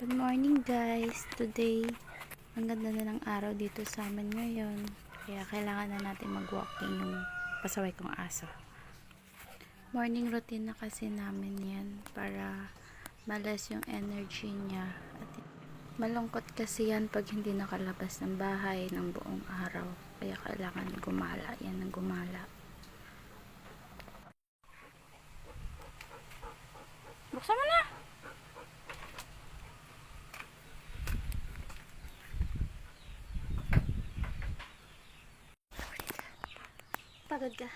Good morning guys. Today, ang ganda na ng araw dito sa amin ngayon. Kaya kailangan na natin mag-walking yung pasaway kong aso. Morning routine na kasi namin yan para malas yung energy niya. At malungkot kasi yan pag hindi nakalabas ng bahay ng buong araw. Kaya kailangan gumala. Yan ang gumala. Buksan mo na! Pagod ka.